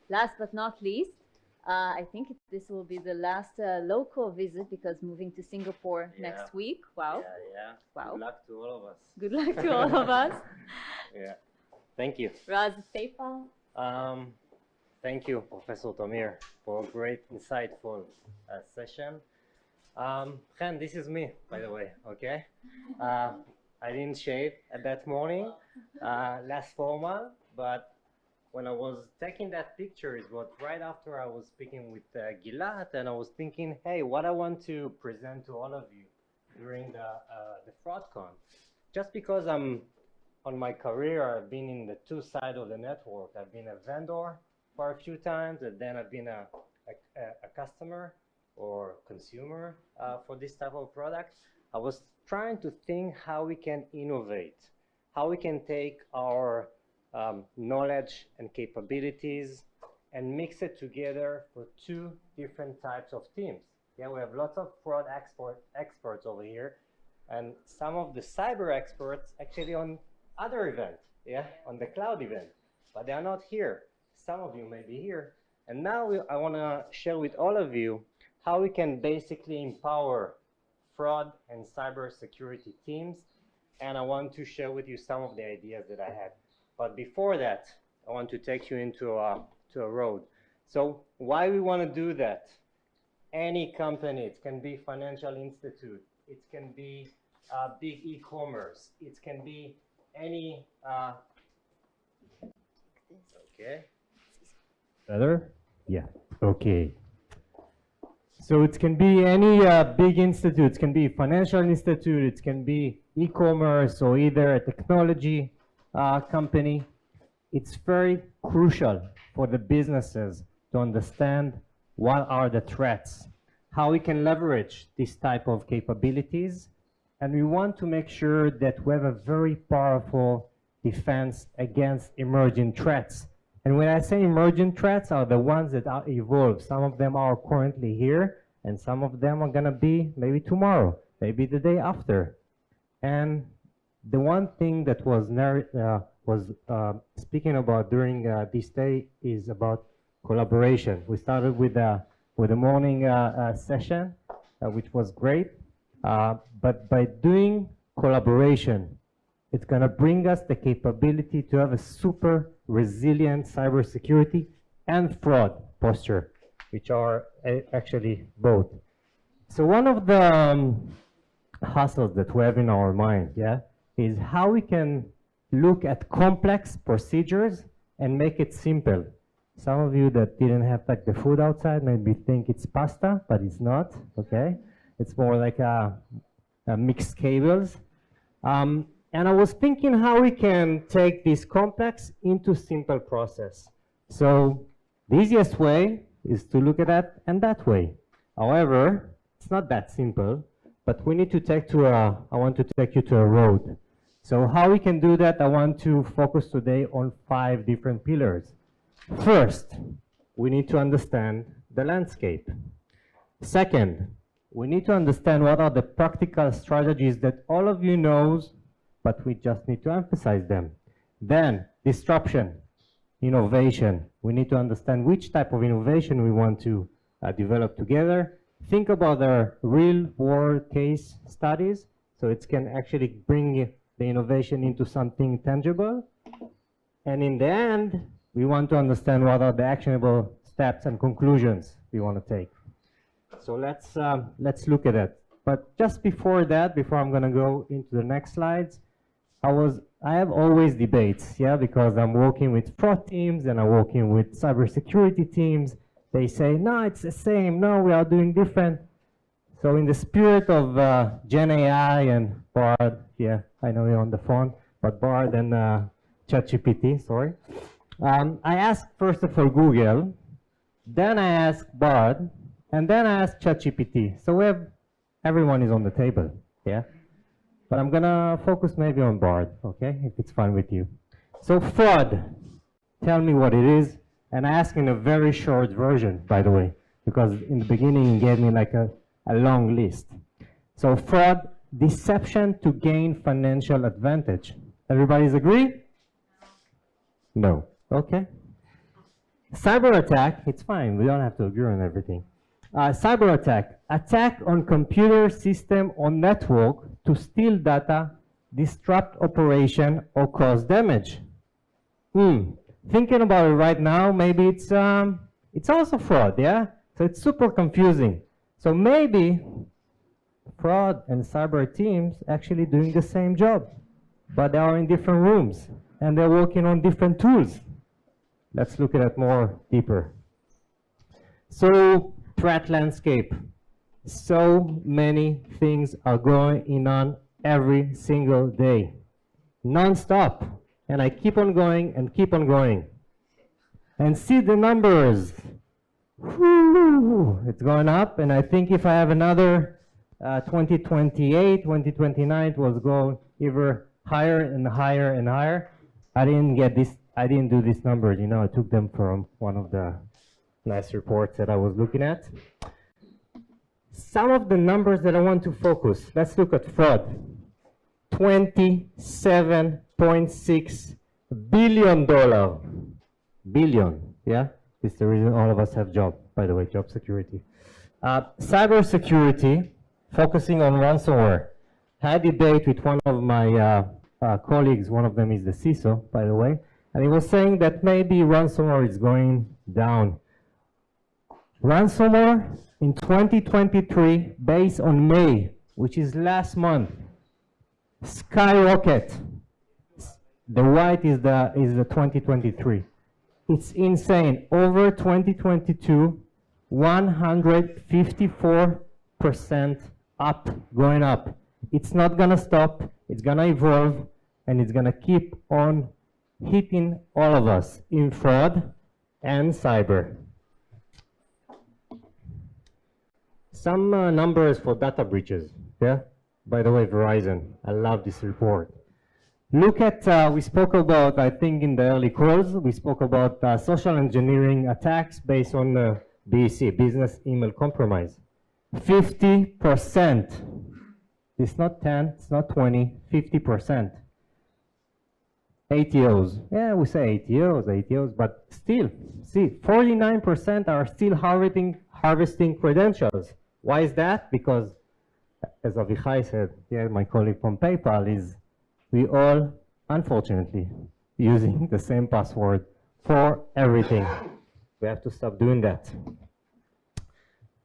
last but not least, I think this will be the last local visit because moving to Singapore next week. Wow. Yeah. Wow. Good luck to all of us. Good luck to all of us. Yeah. Thank you. Raz Seifel. Thank you, Professor Tamir, for a great, insightful session. Chen, this is me, by the way, okay? I didn't shave at that morning, less formal, but when I was taking that picture, it was right after I was speaking with Gilad, and I was thinking, hey, what I want to present to all of you during the FraudCON. Just because I'm on my career, I've been in the two sides of the network. I've been a vendor for a few times, and then I've been a customer or consumer for this type of product. I was trying to think how we can innovate, how we can take our knowledge and capabilities and mix it together for two different types of teams. Yeah, we have lots of fraud experts over here, and some of the cyber experts actually on other event, on the cloud event, but they are not here. Some of you may be here. And now I want to share with all of you how we can basically empower fraud and cybersecurity teams. And I want to share with you some of the ideas that I had. But before that, I want to take you into a road. So why we want to do that? Any company, it can be financial institute, it can be big e-commerce, it can be any, okay. Better? Yeah, okay. So it can be any big institute, it can be financial institute, it can be e-commerce or either a technology company. It's very crucial for the businesses to understand what are the threats, how we can leverage this type of capabilities, and we want to make sure that we have a very powerful defense against emerging threats. And when I say emerging threats are the ones that are evolved. Some of them are currently here, and some of them are going to be maybe tomorrow, maybe the day after. And the one thing that was speaking about during this day is about collaboration. We started with a morning session, which was great. But by doing collaboration, it's going to bring us the capability to have a super resilient cybersecurity and fraud posture, which are actually both. So one of the hustles that we have in our mind, is how we can look at complex procedures and make it simple. Some of you that didn't have like the food outside maybe think it's pasta, but it's not, okay? It's more like a mixed cables. And I was thinking how we can take this complex into simple process. So the easiest way is to look at that and that way. However, it's not that simple, but we need to take I want to take you to a road. So how we can do that, I want to focus today on 5 different pillars. First, we need to understand the landscape. Second, we need to understand what are the practical strategies that all of you knows, but we just need to emphasize them. Then, disruption, innovation. We need to understand which type of innovation we want to develop together. Think about our real-world case studies, so it can actually bring the innovation into something tangible. And in the end, we want to understand what are the actionable steps and conclusions we want to take. So let's look at it. But just before that, before I'm going to go into the next slides, I have always debates, because I'm working with fraud teams and I'm working with cybersecurity teams. They say, no, it's the same. No, we are doing different. So in the spirit of Gen AI and Bard, I know you're on the phone, but Bard and ChatGPT, sorry. I asked first of all Google, then I asked Bard, and then I asked ChatGPT. So everyone is on the table, But I'm gonna focus maybe on Bard, okay, if it's fine with you. So fraud, tell me what it is, and I asked in a very short version, by the way, because in the beginning he gave me like a long list. So fraud, deception to gain financial advantage. Everybody's agree? No. Okay. Cyber attack, it's fine, we don't have to agree on everything. Cyber attack, attack on computer system or network to steal data, disrupt operation, or cause damage. Thinking about it right now, maybe it's also fraud, yeah? So it's super confusing. So maybe fraud and cyber teams actually doing the same job, but they are in different rooms and they're working on different tools. Let's look at it more deeper. So, threat landscape. So many things are going on every single day, non-stop. And I keep on going and keep on going. And see the numbers. Whoo, it's going up, and I think if I have another 2028, 2029, it will go even higher and higher and higher. I didn't do these numbers, you know, I took them from one of the nice reports that I was looking at. Some of the numbers that I want to focus, let's look at fraud. $27.6 billion. Billion, yeah? It's the reason all of us have job, by the way, job security. Cybersecurity, focusing on ransomware. Had a debate with one of my colleagues, one of them is the CISO, by the way, and he was saying that maybe ransomware is going down. Ransomware in 2023, based on May, which is last month, skyrocket. The white is the 2023. It's insane. Over 2022, 154% up, going up. It's not gonna stop. It's gonna evolve, and it's gonna keep on hitting all of us in fraud and cyber. Some numbers for data breaches. Yeah. By the way, Verizon. I love this report. Look at, we spoke about, I think in the early calls, we spoke about social engineering attacks based on BEC, business email compromise. 50%. It's not 10, it's not 20, 50%. ATOs. Yeah, we say ATOs, but still, see, 49% are still harvesting credentials. Why is that? Because, as Avichai said, yeah, my colleague from PayPal, is we all, unfortunately, using the same password for everything. We have to stop doing that.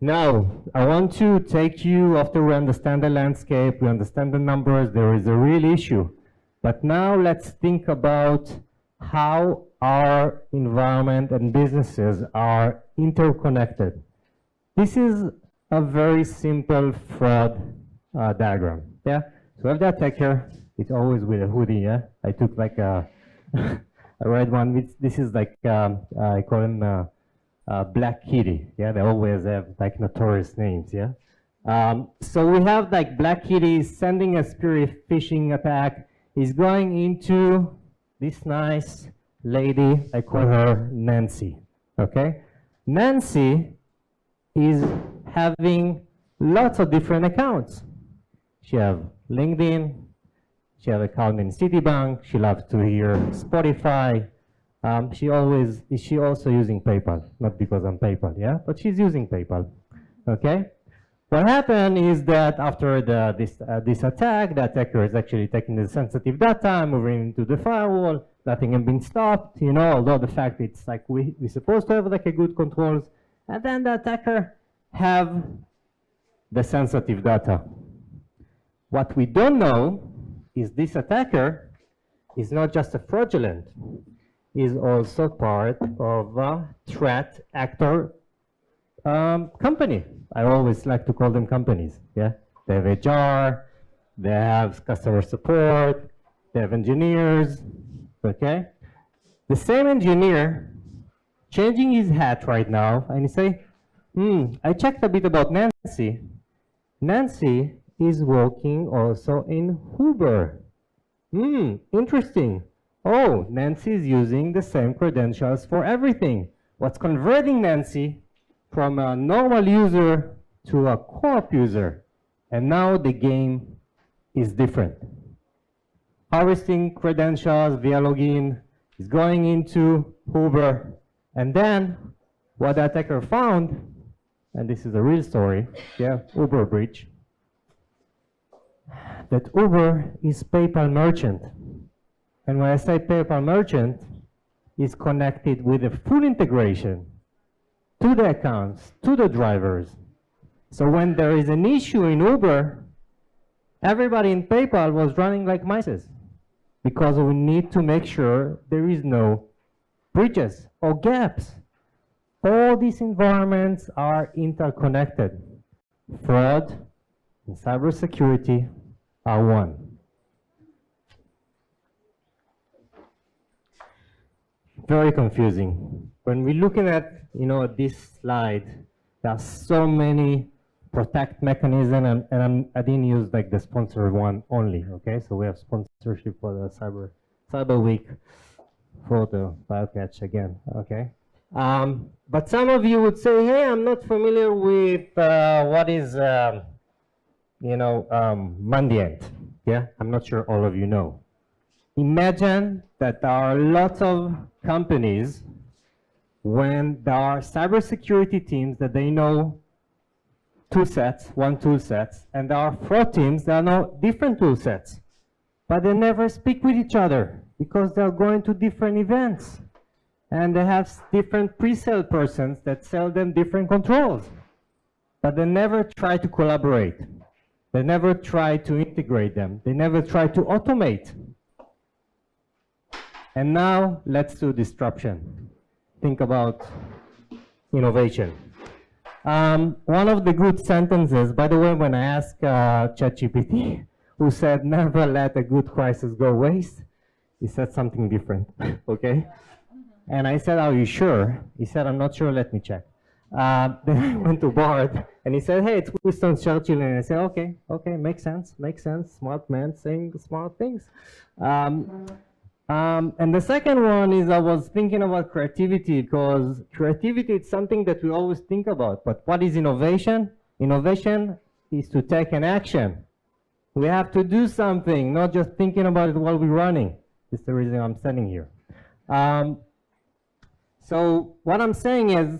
Now, I want to take you, after we understand the landscape, we understand the numbers, there is a real issue. But now let's think about how our environment and businesses are interconnected. This is a very simple fraud diagram. Yeah, so we have the attacker. It's always with a hoodie. Yeah, I took like a red one. This is like I call him Black Kitty. Yeah, they always have like notorious names. Yeah, so we have like Black Kitty sending a spear phishing attack. He's going into this nice lady. I call her Nancy. Okay, Nancy is having lots of different accounts. She have LinkedIn, she have account in Citibank, she loves to hear Spotify. She also using PayPal, not because I'm PayPal, yeah, but she's using PayPal, okay? What happened is that after this attack, the attacker is actually taking the sensitive data, moving into the firewall, nothing has been stopped, you know, although the fact it's like we're supposed to have like a good controls, and then the attacker have the sensitive data. What we don't know is this attacker is not just a fraudulent, is also part of a threat actor company. I always like to call them companies. Yeah, they have HR, they have customer support, they have engineers. Okay, the same engineer changing his hat right now, and he say, I checked a bit about Nancy. Nancy is working also in Uber. Interesting. Oh, Nancy is using the same credentials for everything. What's converting Nancy from a normal user to a corp user? And now the game is different. Harvesting credentials via login is going into Uber, And then what the attacker found, and this is a real story, yeah, Uber breach, that Uber is PayPal merchant. And when I say PayPal merchant, is connected with a full integration to the accounts, to the drivers. So when there is an issue in Uber, everybody in PayPal was running like mice because we need to make sure there is no breaches or gaps. All these environments are interconnected. Fraud and cybersecurity are one. Very confusing. When we're looking at, this slide, there are so many protect mechanism, and I didn't use like the sponsor one only. Okay, so we have sponsorship for the Cyber Week for the Biocatch again. Okay, but some of you would say, hey, I'm not familiar with what is Mandiant. Yeah, I'm not sure all of you know. Imagine that there are lots of companies when there are cybersecurity teams that they know one tool sets, and there are fraud teams that know different tool sets, but they never speak with each other because they're going to different events, and they have different pre-sale persons that sell them different controls, but they never try to collaborate. They never try to integrate them. They never try to automate. And now let's do disruption. Think about innovation. One of the good sentences, by the way, when I asked ChatGPT, who said never let a good crisis go waste, he said something different, okay? And I said, are you sure? He said, I'm not sure, let me check. Then I went to Bard, and he said, hey, it's Winston Churchill. And I said, okay, makes sense, smart man saying smart things. And the second one is I was thinking about creativity, because creativity is something that we always think about. But what is innovation? Innovation is to take an action. We have to do something, not just thinking about it while we're running. That's the reason I'm standing here. So what I'm saying is,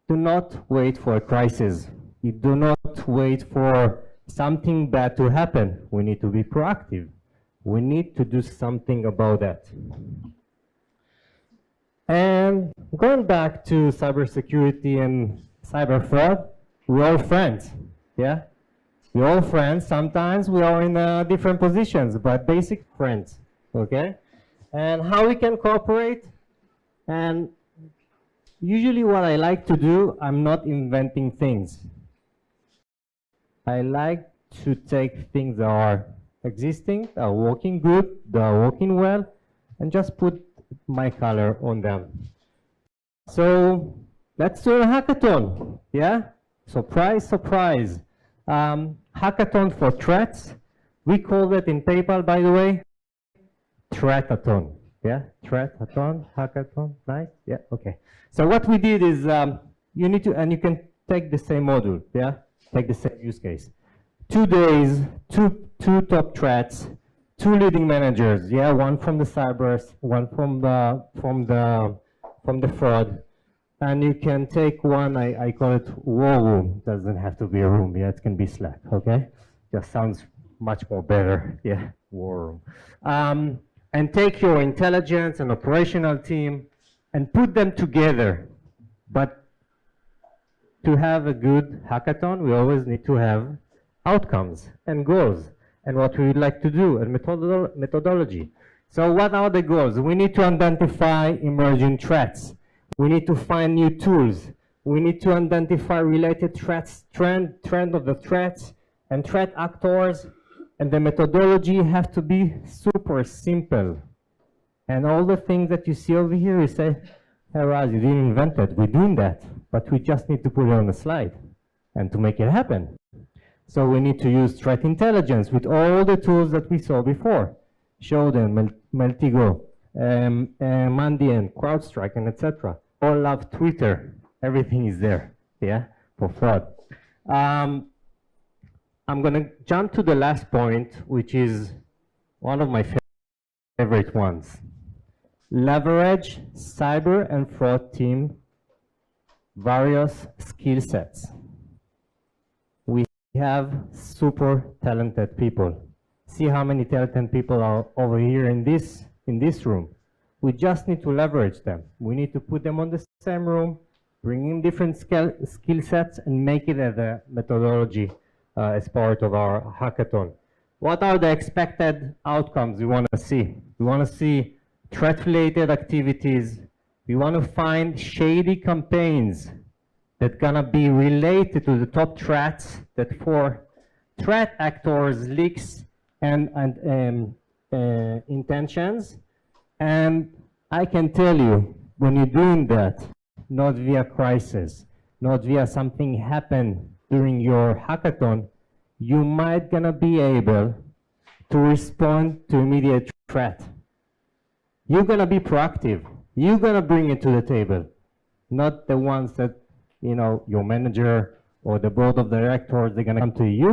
do not wait for a crisis. You do not wait for something bad to happen. We need to be proactive. We need to do something about that. And going back to cybersecurity and cyber fraud, we're all friends, yeah? We're all friends. Sometimes we are in different positions, but basic friends, okay? And how we can cooperate? And usually what I like to do, I'm not inventing things. I like to take things that are existing, that are working good, that are working well, and just put my color on them. So let's do a hackathon, yeah? Surprise, surprise. Hackathon for threats. We call it in PayPal, by the way, threatathon. Yeah, threatathon, hackathon, nice, yeah, okay. So what we did is, you need to, and you can take the same module, yeah? Take the same use case. 2 days, two top threats, 2 leading managers, yeah, one from the cybers, one from the fraud, and you can take one. I call it war room. Doesn't have to be a room. Yeah, it can be Slack. Okay, just sounds much more better. Yeah, war room. And take your intelligence and operational team and put them together. But to have a good hackathon, we always need to have outcomes and goals and what we would like to do and methodology. So what are the goals? We need to identify emerging threats. We need to find new tools. We need to identify related threats, trend of the threats and threat actors, and the methodology have to be super simple. And all the things that you see over here, you say, hey Raz, you didn't invent it, we're doing that, but we just need to put it on the slide and to make it happen. So we need to use threat intelligence with all the tools that we saw before. Shodan, Meltigo, Mandiant, CrowdStrike, and etc. All love Twitter. Everything is there, yeah, for fraud. I'm going to jump to the last point, which is one of my favorite ones. leverage cyber and fraud team various skill sets. We have super talented people. See how many talented people are over here in this room. We just need to leverage them. We need to put them on the same room, bring in different skill sets, and make it as a methodology as part of our hackathon. What are the expected outcomes we want to see? We want to see threat-related activities. We want to find shady campaigns that gonna be related to the top threats that for threat actors, leaks, and intentions. And I can tell you, when you're doing that, not via crisis, not via something happened during your hackathon, you might gonna be able to respond to immediate threat. You're gonna be proactive. You're gonna bring it to the table, not the ones that, you know, your manager or the board of directors, they're gonna come to you.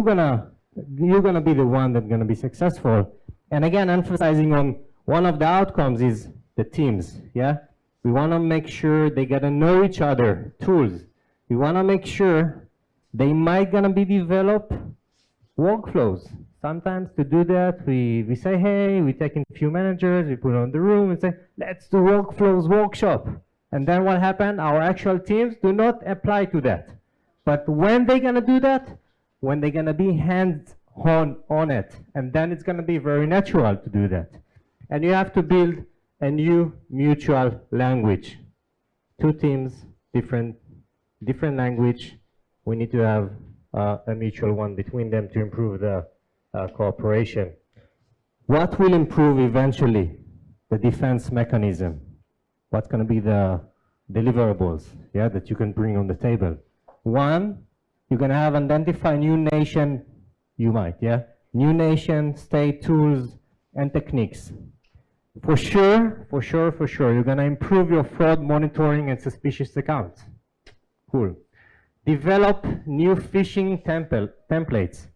You're gonna be the one that's gonna be successful. And again, emphasizing on one of the outcomes is the teams, yeah? We wanna make sure they gotta know each other, tools. We wanna make sure they might gonna be developed workflows. Sometimes to do that, we say, hey, we take in a few managers, we put on the room and say, let's do workflows workshop. And then what happened? Our actual teams do not apply to that. But when they're gonna do that, when they're gonna be hands-on on it, and then it's gonna be very natural to do that. And you have to build a new mutual language. Two teams, different language. We need to have a mutual one between them to improve the cooperation. What will improve eventually? The defense mechanism. What's going to be the deliverables, yeah, that you can bring on the table? One, you're going to have identify new nation, new nation state tools and techniques. For sure, you're going to improve your fraud monitoring and suspicious accounts. Cool. Develop new phishing templates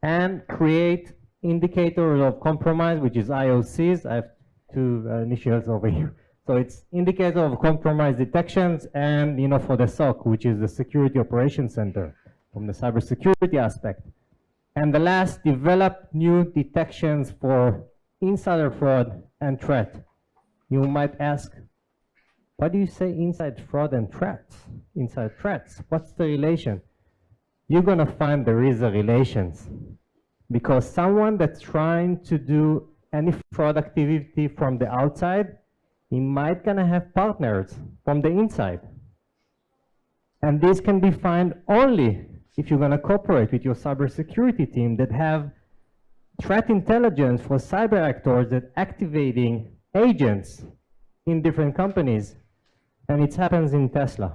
and create indicators of compromise, which is IOCs. I have two initials over here. So it's indicator of compromise detections, and for the SOC, which is the Security Operations Center, from the cybersecurity aspect. And the last, develop new detections for insider fraud and threat. You might ask, why do you say inside fraud and threats? Inside threats, what's the relation? You're gonna find there is a relations, because someone that's trying to do any fraud activity from the outside, he might gonna have partners from the inside. And this can be found only if you're gonna cooperate with your cybersecurity team that have threat intelligence for cyber actors that activating agents in different companies. And it happens in Tesla,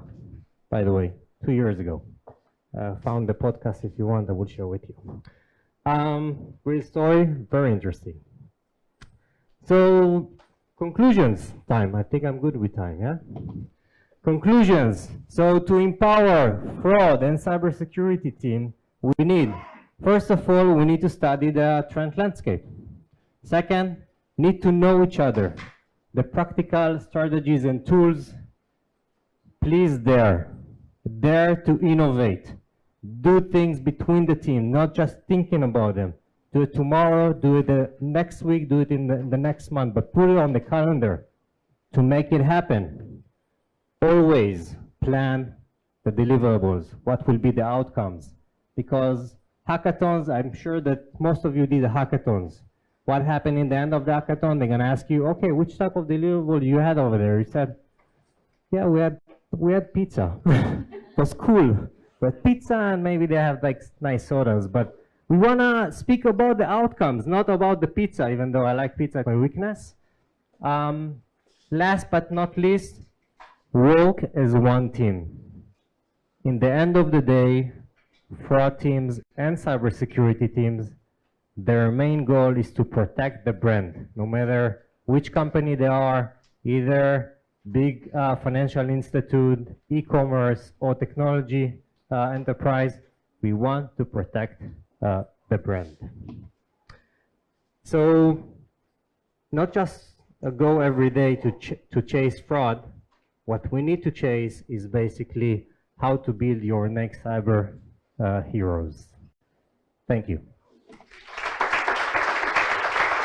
by the way, 2 years ago. Found the podcast if you want, I will share with you. Real story, very interesting. So, conclusions time. I think I'm good with time, yeah? Conclusions. So to empower fraud and cybersecurity team, we need, first of all, we need to study the threat landscape. Second, need to know each other. The practical strategies and tools, please dare to innovate. Do things between the team, not just thinking about them. Do it tomorrow, do it the next week, do it in the next month, but put it on the calendar to make it happen. Always plan the deliverables, what will be the outcomes. Because hackathons, I'm sure that most of you did the hackathons. What happened in the end of the hackathon? They're gonna ask you, okay, which type of deliverable you had over there? You said, yeah, we had pizza. It was cool. But pizza, and maybe they have like nice sodas, but we want to speak about the outcomes, not about the pizza, even though I like pizza, my weakness. Last but not least, work as one team. In the end of the day, fraud teams and cybersecurity teams, their main goal is to protect the brand, no matter which company they are, either big financial institute, e-commerce, or technology enterprise. We want to protect the brand. So not just go every day to chase fraud. What we need to chase is basically how to build your next cyber heroes. Thank you.